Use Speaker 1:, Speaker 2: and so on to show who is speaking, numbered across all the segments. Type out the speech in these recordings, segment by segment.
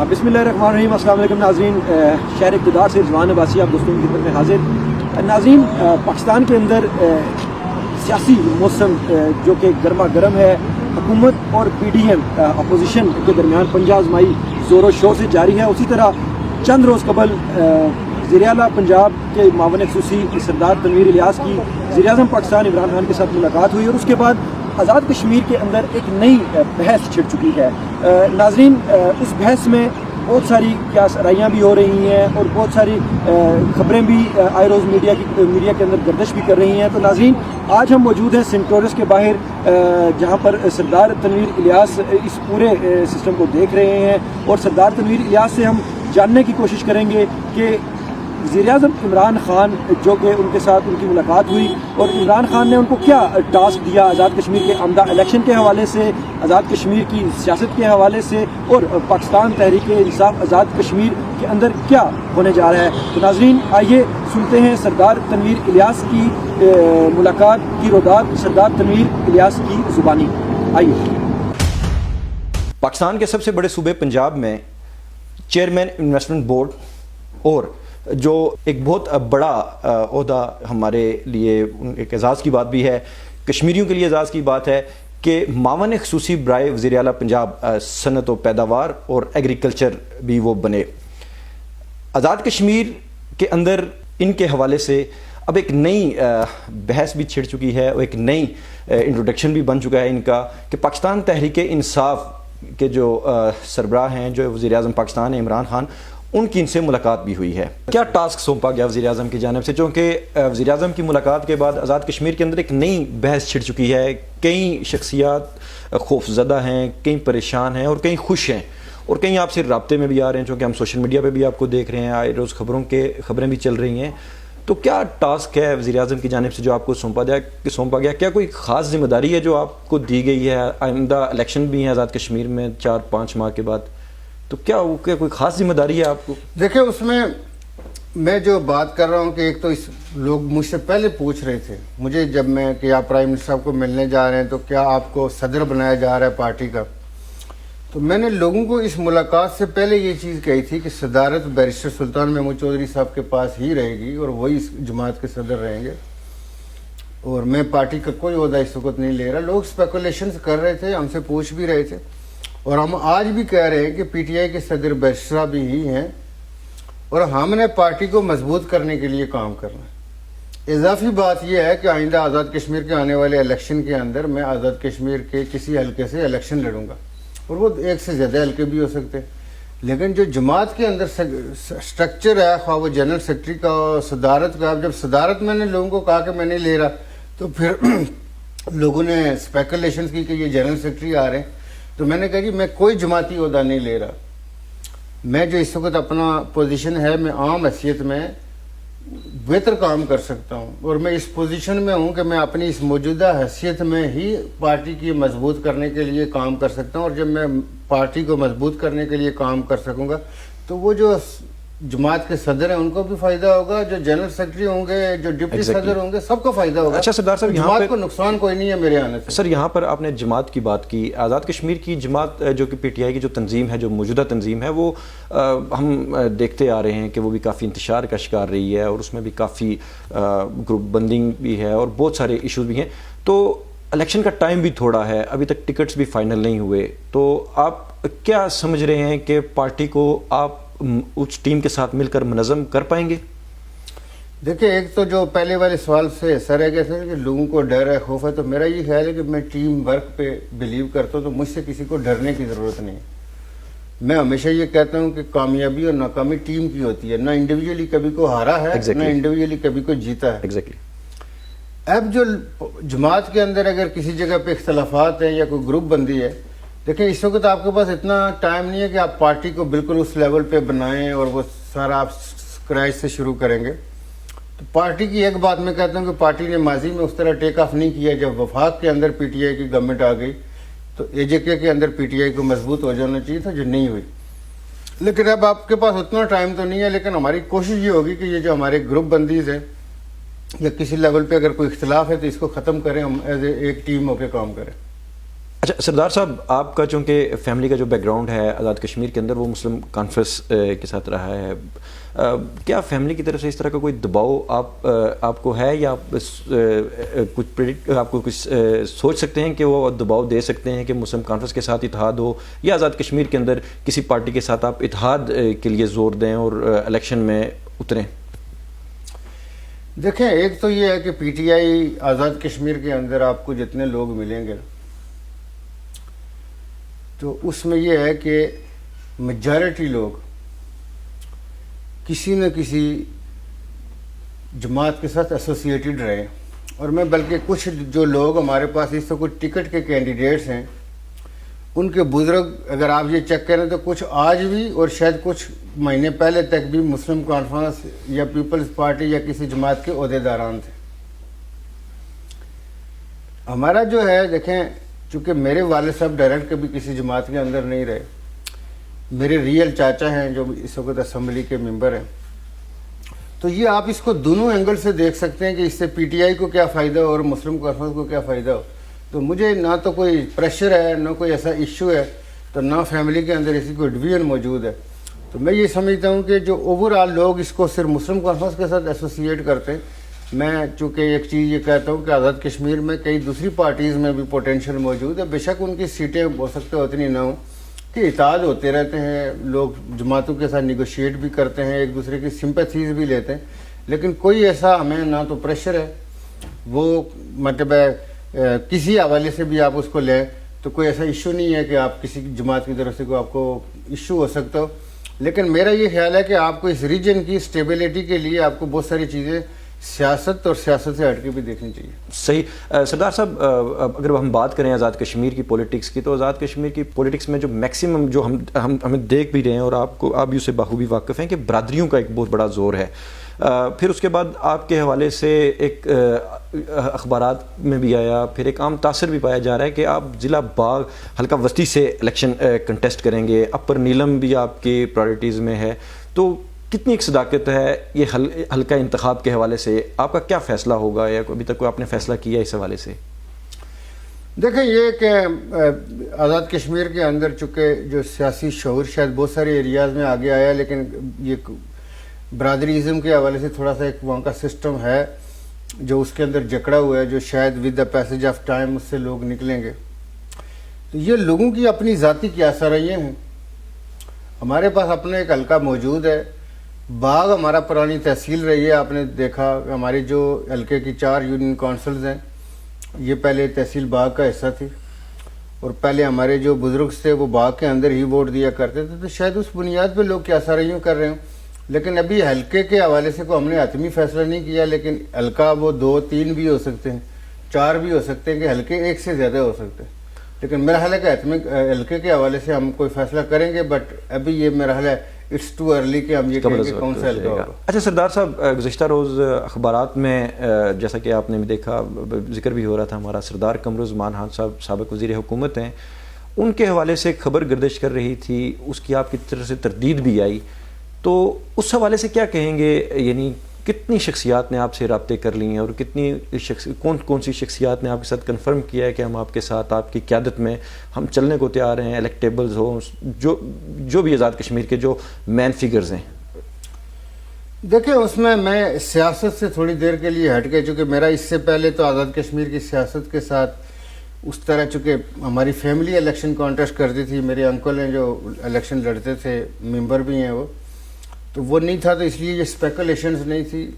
Speaker 1: بسم اللہ الرحمن الرحیم. السلام علیکم ناظرین. شہر اقتدار سے رضوان عباسی آپ دوستوں کی خدمت میں حاضر. ناظرین, پاکستان کے اندر سیاسی موسم جو کہ گرما گرم ہے, حکومت اور پی ڈی ایم اپوزیشن کے درمیان پنجہ آزمائی زور و شور سے جاری ہے. اسی طرح چند روز قبل وزیر اعلیٰ پنجاب کے معاون خصوصی سردار تنویر الیاس کی وزیر اعظم پاکستان عمران خان کے ساتھ ملاقات ہوئی اور اس کے بعد آزاد کشمیر کے اندر ایک نئی بحث چھڑ چکی ہے. ناظرین, اس بحث میں بہت ساری کیا رائیاں بھی ہو رہی ہیں اور بہت ساری خبریں بھی آئے روز میڈیا کے اندر گردش بھی کر رہی ہیں. تو ناظرین, آج ہم موجود ہیں سینٹورس کے باہر, جہاں پر سردار تنویر الیاس اس پورے سسٹم کو دیکھ رہے ہیں, اور سردار تنویر الیاس سے ہم جاننے کی کوشش کریں گے کہ وزیر اعظم عمران خان جو کہ ان کے ساتھ ان کی ملاقات ہوئی اور عمران خان نے ان کو کیا ٹاسک دیا آزاد کشمیر کے آمدہ الیکشن کے حوالے سے, آزاد کشمیر کی سیاست کے حوالے سے, اور پاکستان تحریک انصاف آزاد کشمیر کے اندر کیا ہونے جا رہا ہے. تو ناظرین, آئیے سنتے ہیں سردار تنویر الیاس کی ملاقات کی روداد سردار تنویر الیاس کی زبانی. آئیے.
Speaker 2: پاکستان کے سب سے بڑے صوبے پنجاب میں چیئرمین انویسٹمنٹ بورڈ اور جو ایک بہت بڑا عہدہ ہمارے لیے ایک اعزاز کی بات بھی ہے, کشمیریوں کے لیے اعزاز کی بات ہے کہ معاون خصوصی برائے وزیر اعلیٰ پنجاب صنعت و پیداوار اور ایگریکلچر بھی وہ بنے. آزاد کشمیر کے اندر ان کے حوالے سے اب ایک نئی بحث بھی چھڑ چکی ہے اور ایک نئی انٹروڈکشن بھی بن چکا ہے ان کا کہ پاکستان تحریک انصاف کے جو سربراہ ہیں, جو وزیر اعظم پاکستان ہیں عمران خان, ان کی ان سے ملاقات بھی ہوئی ہے. کیا ٹاسک سونپا گیا وزیر اعظم کی جانب سے, چونکہ وزیر اعظم کی ملاقات کے بعد آزاد کشمیر کے اندر ایک نئی بحث چھڑ چکی ہے. کئی شخصیات خوف زدہ ہیں, کئی پریشان ہیں اور کئی خوش ہیں, اور کئی آپ سے رابطے میں بھی آ رہے ہیں, چونکہ ہم سوشل میڈیا پہ بھی آپ کو دیکھ رہے ہیں, آئے روز خبریں بھی چل رہی ہیں. تو کیا ٹاسک ہے وزیر اعظم کی جانب سے جو آپ کو سونپا گیا؟ کیا کوئی خاص ذمہ داری ہے جو آپ کو دی گئی ہے؟ آئندہ الیکشن بھی ہیں آزاد کشمیر میں 4-5 ماہ کے بعد, تو کیا کوئی خاص ذمہ داری ہے آپ کو؟
Speaker 3: دیکھیں, اس میں جو بات کر رہا ہوں کہ ایک تو لوگ مجھ سے پہلے پوچھ رہے تھے مجھے جب میں کہ آپ پرائم منسٹر صاحب کو ملنے جا رہے ہیں تو کیا آپ کو صدر بنایا جا رہا ہے پارٹی کا. تو میں نے لوگوں کو اس ملاقات سے پہلے یہ چیز کہی تھی کہ صدارت بیرسٹر سلطان محمود چودھری صاحب کے پاس ہی رہے گی اور وہی اس جماعت کے صدر رہیں گے, اور میں پارٹی کا کوئی عہدہ اس وقت نہیں لے رہا. لوگ اسپیکولیشنز کر رہے تھے, ہم سے پوچھ بھی رہے تھے, اور ہم آج بھی کہہ رہے ہیں کہ پی ٹی آئی کے صدر بیرسٹر صاحب ہی ہیں, اور ہم نے پارٹی کو مضبوط کرنے کے لیے کام کرنا ہے. اضافی بات یہ ہے کہ آئندہ آزاد کشمیر کے آنے والے الیکشن کے اندر میں آزاد کشمیر کے کسی حلقے سے الیکشن لڑوں گا, اور وہ ایک سے زیادہ حلقے بھی ہو سکتے ہیں. لیکن جو جماعت کے اندر سٹرکچر ہے, خواہ وہ جنرل سیکرٹری کا صدارت کا, جب صدارت میں نے لوگوں کو کہا کہ میں نہیں لے رہا, تو پھر لوگوں نے اسپیکولیشنز کی کہ یہ جنرل سیکرٹری آ رہے ہیں. تو میں نے کہا کہ میں کوئی جماعتی عہدہ نہیں لے رہا. میں جو اس وقت اپنا پوزیشن ہے, میں عام حیثیت میں بہتر کام کر سکتا ہوں, اور میں اس پوزیشن میں ہوں کہ میں اپنی اس موجودہ حیثیت میں ہی پارٹی کی مضبوط کرنے کے لیے کام کر سکتا ہوں. اور جب میں پارٹی کو مضبوط کرنے کے لیے کام کر سکوں گا تو وہ جو جماعت کے صدر ہیں ان کو بھی فائدہ ہوگا, جو جنرل سیکرٹری ہوں گے, جو ڈپٹی صدر ہوں گے, سب کو فائدہ ہوگا.
Speaker 2: اچھا سردار صاحب,
Speaker 3: جماعت کو نقصان کوئی نہیں ہے میرے آنے سے.
Speaker 2: سر, یہاں پر آپ نے جماعت کی بات کی, آزاد کشمیر کی جماعت جو کہ پی ٹی آئی کی جو تنظیم ہے, جو موجودہ تنظیم ہے, وہ ہم دیکھتے آ رہے ہیں کہ وہ بھی کافی انتشار کا شکار رہی ہے, اور اس میں بھی کافی گروپ بندنگ بھی ہے اور بہت سارے ایشوز بھی ہیں. تو الیکشن کا ٹائم بھی تھوڑا ہے, ابھی تک ٹکٹس بھی فائنل نہیں ہوئے, تو آپ کیا سمجھ رہے ہیں کہ پارٹی کو آپ اس ٹیم کے ساتھ مل کر منظم کر پائیں گے؟
Speaker 3: دیکھیں, ایک تو جو پہلے والے سوال سے سر ہے کہ لوگوں کو ڈر ہے, خوف ہے, تو میرا یہ خیال ہے کہ میں ٹیم ورک پہ بلیو کرتا ہوں, تو مجھ سے کسی کو ڈرنے کی ضرورت نہیں ہے. میں ہمیشہ یہ کہتا ہوں کہ کامیابی اور ناکامی ٹیم کی ہوتی ہے, نہ انڈیویجولی کبھی کو ہارا ہے, نہ انڈیویجولی کبھی کو جیتا ہے. اب جو جماعت کے اندر اگر کسی جگہ پہ اختلافات ہیں یا کوئی گروپ بندی ہے, دیکھیں اس وقت آپ کے پاس اتنا ٹائم نہیں ہے کہ آپ پارٹی کو بالکل اس لیول پہ بنائیں اور وہ سارا آپ اسکریچ سے شروع کریں گے. تو پارٹی کی ایک بات میں کہتا ہوں کہ پارٹی نے ماضی میں اس طرح ٹیک آف نہیں کیا. جب وفاق کے اندر پی ٹی آئی کی گورنمنٹ آ گئی تو اے جے کے اندر پی ٹی آئی کو مضبوط ہو جانا چاہیے تھا, جو نہیں ہوئی. لیکن اب آپ کے پاس اتنا ٹائم تو نہیں ہے, لیکن ہماری کوشش یہ ہوگی کہ یہ جو ہمارے گروپ بندیز ہیں یا کسی لیول پہ اگر کوئی اختلاف ہے تو اس کو ختم کریں, ہم ایز اے ایک ٹیم ہو کے کام کریں.
Speaker 2: اچھا سردار صاحب، آپ کا چونکہ فیملی کا جو بیک گراؤنڈ ہے آزاد کشمیر کے اندر وہ مسلم کانفرنس کے ساتھ رہا ہے، کیا فیملی کی طرف سے اس طرح کا کوئی دباؤ آپ کو ہے، یا آپ کو کچھ سوچ سکتے ہیں کہ وہ دباؤ دے سکتے ہیں کہ مسلم کانفرنس کے ساتھ اتحاد ہو، یا آزاد کشمیر کے اندر کسی پارٹی کے ساتھ آپ اتحاد کے لیے زور دیں اور الیکشن میں اتریں؟
Speaker 3: دیکھیں، ایک تو یہ ہے کہ P T I Azad Kashmir کے اندر آپ کو جتنے لوگ ملیں گے تو اس میں یہ ہے کہ میجارٹی لوگ کسی نہ کسی جماعت کے ساتھ ایسوسیٹڈ رہے، اور میں بلکہ کچھ جو لوگ ہمارے پاس اس وقت ٹکٹ کے کینڈیڈیٹس ہیں ان کے بزرگ اگر آپ یہ چیک کریں تو کچھ آج بھی اور شاید کچھ مہینے پہلے تک بھی مسلم کانفرنس یا پیپلز پارٹی یا کسی جماعت کے عہدیداران تھے۔ ہمارا جو ہے، دیکھیں، چونکہ میرے والد صاحب ڈائریکٹ کبھی کسی جماعت کے اندر نہیں رہے، میرے ریئل چاچا ہیں جو اس وقت اسمبلی کے ممبر ہیں، تو یہ آپ اس کو دونوں اینگل سے دیکھ سکتے ہیں کہ اس سے پی ٹی آئی کو کیا فائدہ ہو اور مسلم کانفرنس کو کیا فائدہ ہو۔ تو مجھے نہ تو کوئی پریشر ہے، نہ کوئی ایسا ایشو ہے، تو نہ فیملی کے اندر اسی کوئی ڈویژن موجود ہے۔ تو میں یہ سمجھتا ہوں کہ جو اوور آل لوگ اس کو صرف مسلم کانفرنس کے ساتھ ایسوسیٹ کرتے ہیں، میں چونکہ ایک چیز یہ کہتا ہوں کہ آزاد کشمیر میں کئی دوسری پارٹیز میں بھی پوٹینشیل موجود ہے، بے شک ان کی سیٹیں ہو سکتے اتنی نہ ہوں، کہ اتحاد ہوتے رہتے ہیں، لوگ جماعتوں کے ساتھ نیگوشیٹ بھی کرتے ہیں، ایک دوسرے کی سمپیتھیز بھی لیتے ہیں، لیکن کوئی ایسا ہمیں نہ تو پریشر ہے، وہ مطلب کسی حوالے سے بھی آپ اس کو لیں تو کوئی ایسا ایشو نہیں ہے کہ آپ کسی جماعت کی طرف سے کوئی آپ کو ایشو ہو سکتا ہو۔ لیکن میرا یہ خیال ہے کہ آپ کو اس ریجن کی اسٹیبلٹی کے لیے آپ کو بہت ساری چیزیں سیاست اور سیاست سے ہٹ کے بھی دیکھنی چاہیے۔
Speaker 2: صحیح سردار صاحب، اگر ہم بات کریں آزاد کشمیر کی پولیٹکس کی، تو آزاد کشمیر کی پولیٹکس میں جو میکسیمم جو ہمیں دیکھ بھی رہے ہیں اور آپ بھی اسے بخوبی واقف ہیں کہ برادریوں کا ایک بہت بڑا زور ہے۔ پھر اس کے بعد آپ کے حوالے سے ایک اخبارات میں بھی آیا، پھر ایک عام تاثر بھی پایا جا رہا ہے کہ آپ ضلع باغ حلقہ وسطی سے الیکشن کنٹیسٹ کریں گے، اپر نیلم بھی آپ کی پرائرٹیز میں ہے، تو کتنی ایک صداقت ہے یہ حلقہ انتخاب کے حوالے سے؟ آپ کا کیا فیصلہ ہوگا، یا ابھی تک کوئی آپ نے فیصلہ کیا اس حوالے سے؟
Speaker 3: دیکھیں، یہ کہ آزاد کشمیر کے اندر چونکہ جو سیاسی شعور شاید بہت سارے ایریاز میں آگے آیا، لیکن یہ برادریزم کے حوالے سے تھوڑا سا ایک وہاں کا سسٹم ہے جو اس کے اندر جکڑا ہوا ہے، جو شاید with the passage of time اس سے لوگ نکلیں گے۔ تو یہ لوگوں کی اپنی ذاتی کیا سرائیاں ہیں۔ ہمارے پاس اپنا ایک حلقہ موجود ہے، باغ ہمارا پرانی تحصیل رہی ہے، آپ نے دیکھا ہماری جو حلقے کی 4 یونین کونسلز ہیں یہ پہلے تحصیل باغ کا حصہ تھی، اور پہلے ہمارے جو بزرگ تھے وہ باغ کے اندر ہی ووٹ دیا کرتے تھے، تو شاید اس بنیاد پہ لوگ کیا سرائیوں کر رہے ہیں۔ لیکن ابھی حلقے کے حوالے سے ہم نے حتمی فیصلہ نہیں کیا، لیکن حلقہ وہ 2 3 بھی ہو سکتے ہیں، 4 بھی ہو سکتے ہیں، کہ حلقے ایک سے زیادہ ہو سکتے ہیں۔ لیکن میرا خیال ہے کہ حتمی حلقے کے حوالے سے ہم کوئی فیصلہ کریں گے، بٹ ابھی یہ میرا خیال ہے اٹس ٹو ارلی کہ ہم یہ کہیں کہ کون سا حلقہ ہوگا۔
Speaker 2: اچھا سردار صاحب، گزشتہ روز اخبارات میں جیسا کہ آپ نے بھی دیکھا، ذکر بھی ہو رہا تھا، ہمارا سردار قمرالزمان خان صاحب سابق وزیر حکومت ہیں، ان کے حوالے سے خبر گردش کر رہی تھی، اس کی آپ کی طرف سے تردید بھی آئی، تو اس حوالے سے کیا کہیں گے؟ یعنی کتنی شخصیات نے آپ سے رابطے کر لی ہیں، اور کتنی کون سی شخصیات نے آپ کے ساتھ کنفرم کیا ہے کہ ہم آپ کے ساتھ، آپ کی قیادت میں ہم چلنے کو تیار ہیں، الیکٹیبلز ہوں، جو بھی آزاد کشمیر کے جو مین فگرز ہیں؟
Speaker 3: دیکھیں، اس میں سیاست سے تھوڑی دیر کے لیے ہٹ کے، چونکہ میرا اس سے پہلے تو آزاد کشمیر کی سیاست کے ساتھ اس طرح، چونکہ ہماری فیملی الیکشن کانٹیسٹ کرتی تھی، میرے انکل ہیں جو الیکشن لڑتے تھے، ممبر بھی ہیں وہ نہیں تھا، تو اس لیے یہ اسپیکولیشنز نہیں تھی۔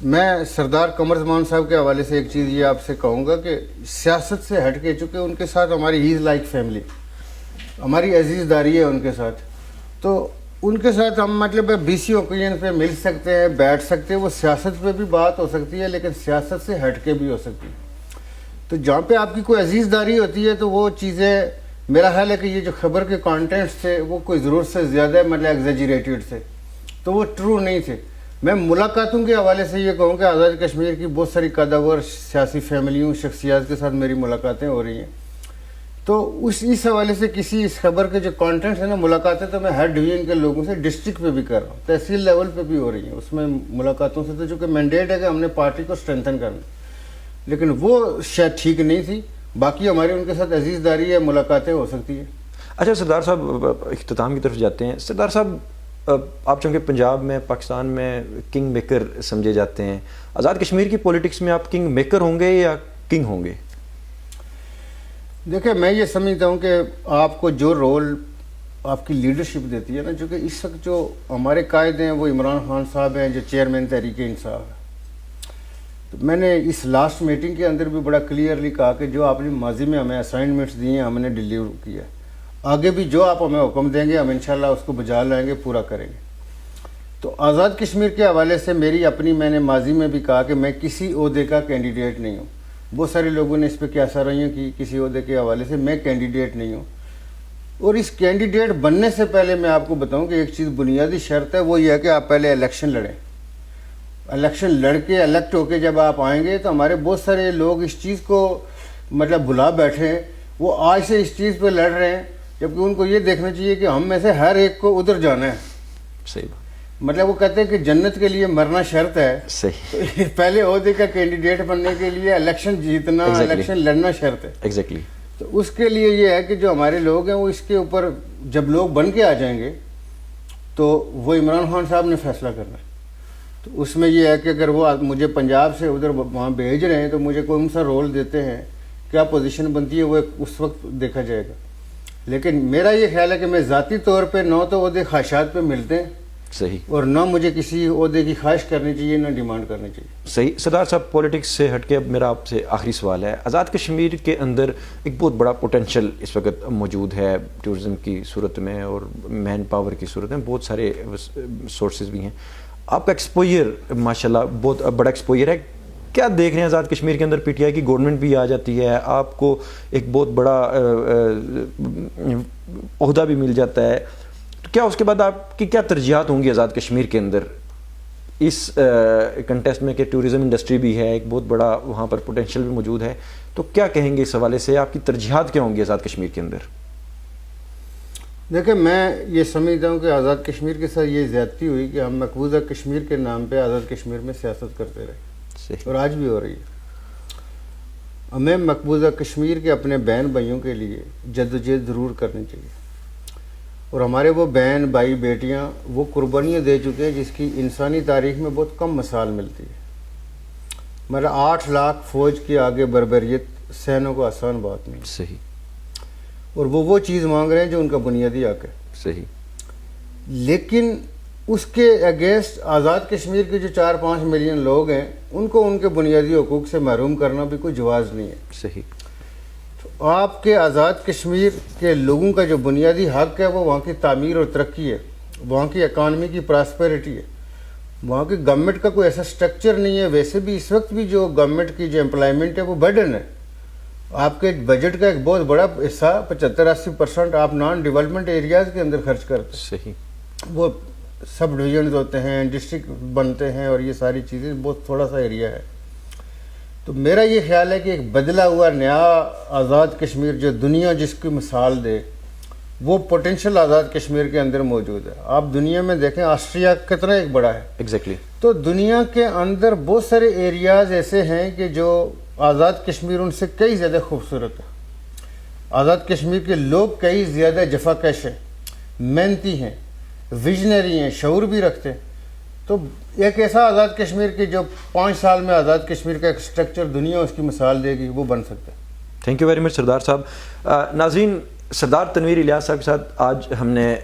Speaker 3: میں سردار قمرالزمان صاحب کے حوالے سے ایک چیز یہ آپ سے کہوں گا کہ سیاست سے ہٹ کے، چونکہ ان کے ساتھ ہماری ہی از لائک فیملی، ہماری عزیز داری ہے ان کے ساتھ، تو ان کے ساتھ ہم مطلب بی سی اوکیزن پہ مل سکتے ہیں، بیٹھ سکتے ہیں، وہ سیاست پہ بھی بات ہو سکتی ہے، لیکن سیاست سے ہٹ کے بھی ہو سکتی ہے۔ تو جہاں پہ آپ کی کوئی عزیز داری ہوتی ہے تو وہ چیزیں، میرا خیال ہے کہ یہ جو خبر کے کانٹینٹس تھے وہ کوئی ضرورت سے زیادہ مطلب ایگزیجریٹڈ تھے، تو وہ ٹرو نہیں تھے۔ میں ملاقاتوں کے حوالے سے یہ کہوں کہ آزاد کشمیر کی بہت ساری قدور سیاسی فیملیوں، شخصیات کے ساتھ میری ملاقاتیں ہو رہی ہیں، تو اس حوالے سے کسی اس خبر کے جو کانٹینٹس ہیں نا، ملاقاتیں تو میں ہر ڈویژن کے لوگوں سے ڈسٹرکٹ پہ بھی کر رہا ہوں، تحصیل لیول پہ بھی ہو رہی ہیں، اس میں ملاقاتوں سے تو چونکہ مینڈیٹ ہے کہ ہم نے پارٹی کو اسٹرینتھن کرنا، لیکن وہ شاید ٹھیک نہیں تھی، باقی ہماری ان کے ساتھ عزیز داری ہے، ملاقاتیں ہو سکتی ہیں۔
Speaker 2: اچھا سردار صاحب، اختتام کی طرف جاتے ہیں۔ سردار صاحب، آپ چونکہ پنجاب میں، پاکستان میں کنگ میکر سمجھے جاتے ہیں، آزاد کشمیر کی پولیٹکس میں آپ کنگ میکر ہوں گے یا کنگ ہوں گے؟
Speaker 3: دیکھیں، میں یہ سمجھتا ہوں کہ آپ کو جو رول آپ کی لیڈرشپ دیتی ہے نا، چونکہ اس وقت جو ہمارے قائد ہیں وہ عمران خان صاحب ہیں، جو چیئرمین تحریک انصاف ہے۔ تو میں نے اس لاسٹ میٹنگ کے اندر بھی بڑا کلیئرلی کہا کہ جو آپ نے ماضی میں ہمیں اسائنمنٹس دیے ہیں، ہم نے ڈیلیور کیا ہے، آگے بھی جو آپ ہمیں حکم دیں گے ہم انشاءاللہ اس کو بجا لائیں گے، پورا کریں گے۔ تو آزاد کشمیر کے حوالے سے میں نے ماضی میں بھی کہا کہ میں کسی عہدے کا کینڈیڈیٹ نہیں ہوں۔ بہت سارے لوگوں نے اس پہ کیا سرائیاں کی کسی عہدے کے حوالے سے، میں کینڈیڈیٹ نہیں ہوں۔ اور اس کینڈیڈیٹ بننے سے پہلے میں آپ کو بتاؤں کہ ایک چیز بنیادی شرط ہے، وہ یہ ہے کہ آپ پہلے الیکشن لڑیں۔ الیکشن لڑ کے الیکٹ ہو کے جب آپ آئیں گے تو ہمارے بہت سارے لوگ اس چیز کو بھلا بیٹھے ہیں، وہ آج سے اس چیز پہ لڑ رہے ہیں، جبکہ ان کو یہ دیکھنا چاہیے کہ ہم میں سے ہر ایک کو ادھر جانا ہے۔
Speaker 2: صحیح،
Speaker 3: وہ کہتے ہیں کہ جنت کے لیے مرنا شرط ہے۔
Speaker 2: صحیح،
Speaker 3: پہلے عہدے کا کینڈیڈیٹ بننے کے لیے الیکشن جیتنا، الیکشن لڑنا شرط ہے۔
Speaker 2: ایگزیکٹلی۔
Speaker 3: تو اس کے لیے یہ ہے کہ جو ہمارے لوگ ہیں وہ اس کے اوپر جب لوگ بن کے آ جائیں گے تو وہ عمران خان صاحب نے فیصلہ کرنا ہے۔ تو اس میں یہ ہے کہ اگر وہ مجھے پنجاب سے ادھر وہاں بھیج رہے ہیں تو مجھے کون سا رول دیتے ہیں، کیا پوزیشن بنتی ہے، وہ اس وقت دیکھا جائے گا۔ لیکن میرا یہ خیال ہے کہ میں ذاتی طور پہ نہ تو عہدے خواہشات پہ ملتے ہیں،
Speaker 2: صحیح،
Speaker 3: اور نہ مجھے کسی عہدے کی خواہش کرنی چاہیے، نہ ڈیمانڈ کرنی چاہیے۔
Speaker 2: صحیح۔ سردار صاحب، پولیٹکس سے ہٹ کے اب میرا آپ سے آخری سوال ہے۔ آزاد کشمیر کے اندر ایک بہت بڑا پوٹینشیل اس وقت موجود ہے، ٹورزم کی صورت میں اور مین پاور کی صورت میں، بہت سارے سورسز بھی ہیں۔ آپ کا ایکسپوئر ماشاءاللہ بہت بڑا ایکسپوئر ہے، کیا دیکھ رہے ہیں آزاد کشمیر کے اندر؟ پی ٹی آئی کی گورنمنٹ بھی آ جاتی ہے، آپ کو ایک بہت بڑا عہدہ بھی مل جاتا ہے، کیا اس کے بعد آپ کی کیا ترجیحات ہوں گی آزاد کشمیر کے اندر اس کنٹیسٹ میں کہ ٹورزم انڈسٹری بھی ہے، ایک بہت بڑا وہاں پر پوٹینشیل بھی موجود ہے، تو کیا کہیں گے اس حوالے سے؟ آپ کی ترجیحات کیا ہوں گی آزاد کشمیر کے اندر؟
Speaker 3: دیکھیں، میں یہ سمجھتا ہوں کہ آزاد کشمیر کے ساتھ یہ زیادتی ہوئی کہ ہم مقبوضہ کشمیر کے نام پہ آزاد کشمیر میں سیاست کرتے رہے، اور آج بھی ہو رہی ہے۔ ہمیں مقبوضہ کشمیر کے اپنے بہن بھائیوں کے لیے جدوجہد ضرور کرنی چاہیے، اور ہمارے وہ بہن بھائی بیٹیاں وہ قربانیاں دے چکے ہیں جس کی انسانی تاریخ میں بہت کم مثال ملتی ہے۔ 8 لاکھ فوج کے آگے بربریت سہنوں کو آسان بات نہیں،
Speaker 2: صحیح،
Speaker 3: اور وہ چیز مانگ رہے ہیں جو ان کا بنیادی حق ہے۔
Speaker 2: صحیح،
Speaker 3: لیکن اس کے اگینسٹ آزاد کشمیر کے جو 4-5 ملین لوگ ہیں ان کو ان کے بنیادی حقوق سے محروم کرنا بھی کوئی جواز نہیں ہے۔
Speaker 2: صحیح،
Speaker 3: آپ کے آزاد کشمیر کے لوگوں کا جو بنیادی حق ہے وہ وہاں کی تعمیر اور ترقی ہے، وہاں کی اکانومی کی پراسپیرٹی ہے، وہاں کی گورنمنٹ کا کوئی ایسا سٹرکچر نہیں ہے۔ ویسے بھی اس وقت بھی جو گورنمنٹ کی جو امپلائمنٹ ہے وہ برڈن ہے۔ آپ کے بجٹ کا ایک بہت بڑا حصہ 75-80% آپ نان ڈیولپمنٹ ایریاز کے اندر خرچ کرتے ہیں۔
Speaker 2: صحیح،
Speaker 3: وہ سب ڈویژنز ہوتے ہیں، ڈسٹرکٹ بنتے ہیں، اور یہ ساری چیزیں بہت تھوڑا سا ایریا ہے۔ تو میرا یہ خیال ہے کہ ایک بدلا ہوا نیا آزاد کشمیر جو دنیا جس کی مثال دے، وہ پوٹینشیل آزاد کشمیر کے اندر موجود ہے۔ آپ دنیا میں دیکھیں آسٹریا کتنا ایک بڑا ہے،
Speaker 2: ایگزیکٹلی۔
Speaker 3: تو دنیا کے اندر بہت سارے ایریاز ایسے ہیں کہ جو آزاد کشمیر ان سے کئی زیادہ خوبصورت ہے۔ آزاد کشمیر کے لوگ کئی زیادہ جفاکش ہیں، محنتی ہیں، ویژنری ہیں، شعور بھی رکھتے ہیں۔ تو ایک ایسا آزاد کشمیر کی جو 5 سال میں آزاد کشمیر کا ایک سٹرکچر دنیا اس کی مثال دے گی، وہ بن سکتا ہے۔
Speaker 2: تھینک یو ویری مچ سردار صاحب۔ ناظرین، سردار تنویر الیاس صاحب کے ساتھ آج ہم نے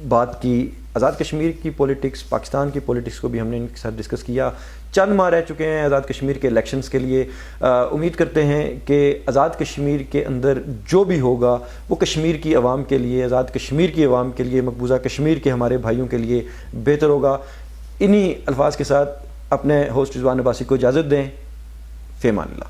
Speaker 2: بات کی آزاد کشمیر کی پولیٹکس، پاکستان کی پولیٹکس کو بھی ہم نے ان کے ساتھ ڈسکس کیا۔ چند ماہ رہ چکے ہیں آزاد کشمیر کے الیکشنز کے لیے۔ امید کرتے ہیں کہ آزاد کشمیر کے اندر جو بھی ہوگا وہ کشمیر کی عوام کے لیے، آزاد کشمیر کی عوام کے لیے، مقبوضہ کشمیر کے ہمارے بھائیوں کے لیے بہتر ہوگا۔ انہی الفاظ کے ساتھ اپنے ہوسٹ رضوان عباسی کو اجازت دیں۔ فی امان اللہ۔